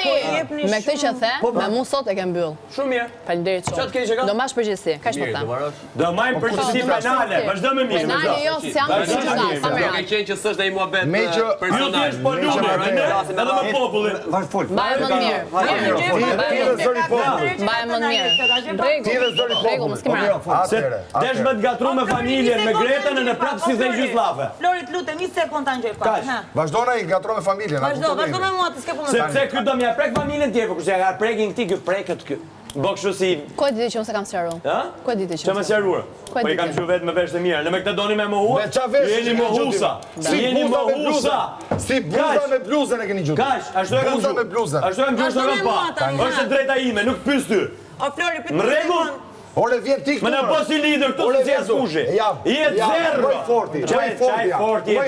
Lori, me këtë që the, me mu sot e ke mbyll. Shumë mirë. Faleminderit shumë. Do mash përgjegjësi, kaq po them. Do marrim përgjegjësi penale, vazhdo me mirë. Penale jo, s'jam përgjegjësi, sa më Ke qenë që s'është ai muhabet Ju thjesht po lumë, edhe me popullin. Vazh fol. Mbaj më mirë. Mbaj më mirë. Rregull, mos kemë radhë. Desh me të gatru me familjen, me Gretën e në prapë si dhe Gjuslave. Florit, lutem, një sekond ta ngjoj pak. Vazhdona i gatro me familjen. Vazhdo me mua, ti s'ke punë. Sepse ky do m'ja prek familjen tjetër, kurse ja prekin këtij, ky preket ky. Bëk kështu si. Ku e di që unë se kam sqaruar? Ha? Ku e di që? Çfarë më sqaruar? Po i kam thënë vetëm me veshë të mira. Në me këtë doni me mohuar. Jeni mohusa. Jeni mohusa. Si bluza me bluzën e keni gjutur. Kaç, ashtu e kam Bluza me bluzën. Ashtu e kam gjutur pa. Është drejta ime, nuk pyes ty. O Flori, pyet. Në rregull? Ore vjen ti këtu. Më na bëj si lider këtu si askushi. Je zero. Vaj forti. Vaj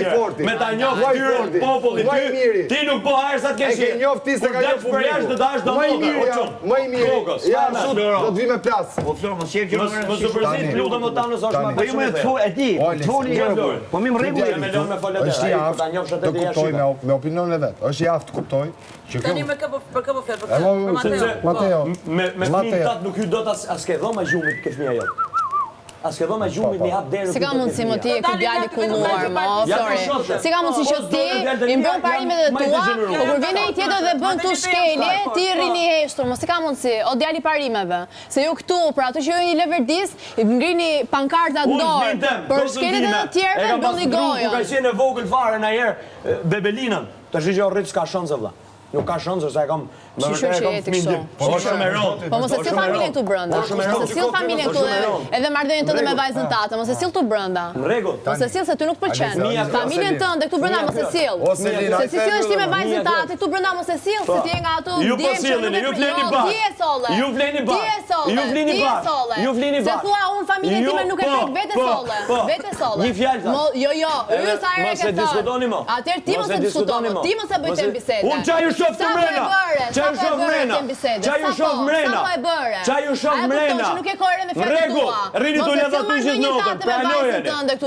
forti. Me ta njoh fytyrën popullit ty. Ti nuk po harsat ke shi. E ke njoh ti se ka njoh për jashtë të dash do moka. Më i mirë. Ja, ashtu do të vi me plas. Po Flor, mos jep gjë. Mos u përzit lutem më tanë sa është më. Po ju më thua e di. Thoni po më rregull. Me lënë me folë Është javë, ta njohsh atë të kuptoj me opinionin e vet. Është javë të kuptoj që Tani me kë për kë po flet për Mateo. Me fëmijë tat nuk hy dot as ke dhoma gjumit ke fëmia jot. As ke dhoma gjumit në hap derën. Si ka mundësi më ti ky djalë kulluar, mo, Flori. Si ka mundësi që ti i mbron parimet e tua, po kur vjen ai tjetër dhe bën tu shkelje, ti rrini heshtur, mos si ka mundësi. O djali parimeve. Se ju këtu, për ato që ju një leverdis, i ngrini pankarta në dorë. Për shkeljet e të tjerëve bëlli gojën. Ka qenë e vogël fare në herë Bebelinën. Tash që rrit s'ka shanse vëlla. Nuk ka shanse se e kam me vërtet e kam fëmijë. Po shumë e rrot. Po mos e sill familjen këtu brenda. Mos e sill familjen këtu edhe marrëdhënien tënde me vajzën tate, mos e sill këtu brenda. Në rregull. Mos e sill se ty nuk pëlqen. Familjen tënde këtu brenda mos e sill. Se si sillesh ti me vajzën tate këtu brenda mos e sill, se ti je nga ato ju po silleni, ju fleni bashkë. Ju fleni bashkë. Ju fleni bashkë. Ju fleni bashkë. Se thua un familjen time nuk e prek vetë solle. Vetë solle. Një fjalë. Jo, hyn sa herë ke thënë. Mos e diskutoni më. Atëherë ti mos e diskutoni. Ti mos e bëj të bisedë. Un çaj u shoh të mrena. Çaj u shoh mrena. Çaj u shoh mrena. Çaj u shoh mrena. Nuk e korre me fjalët tua. Rrini tu në atë që notën.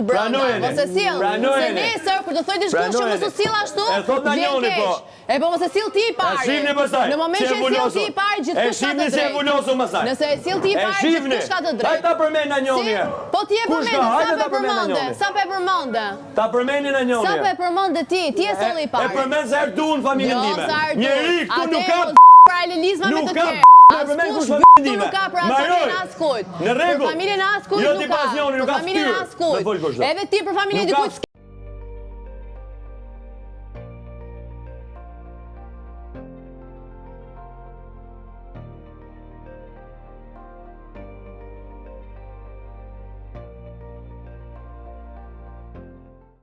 Pranojeni. Mos e sill. Se nesër kur të thoj diçka që mos u sill ashtu. E thot na njëri po. E po mos e sill ti i pari. Shihni pastaj. Në moment që e sill ti i pari gjithkusht ka të drejtë. Shihni se vulosu pastaj. Nëse e sill ti i pari gjithkusht ka të drejtë. Hajta përmend na njëri. Po ti e përmend, sa pe përmende. Ta përmendin na njëri. Sa pe përmende ti e solli i pari. E përmend se erdun familjen time. Njeri këtu nuk ka paralelizma me të tjerë. Nuk ka për familjen askujt. Në rregull. Për familjen askujt nuk ka. Jo ti pasionin nuk ka. Familjen askujt. Edhe ti për familjen dikujt